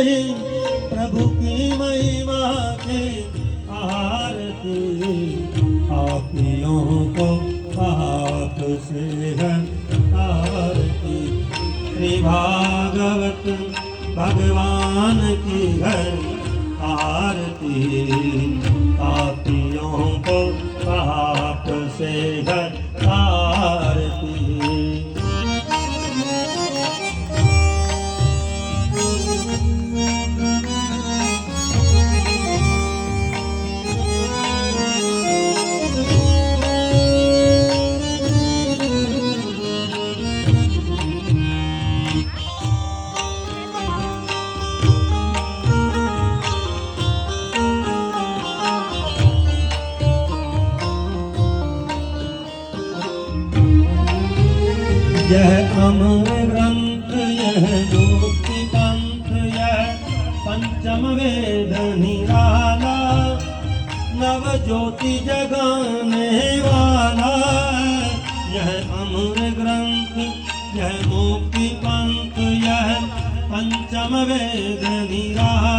वही प्रभु की महिमा की आरती। पापियों को पाप से है आरती। श्री भागवत भगवान की है आरती। पापियों को पाप से है आरती। यह अमर ग्रंथ यह मुक्ति पंथ यह पंचम वेद निराला। नव ज्योति जगाने वाला यह अमर ग्रंथ यह मुक्ति पंथ यह पंचम वेद निराला।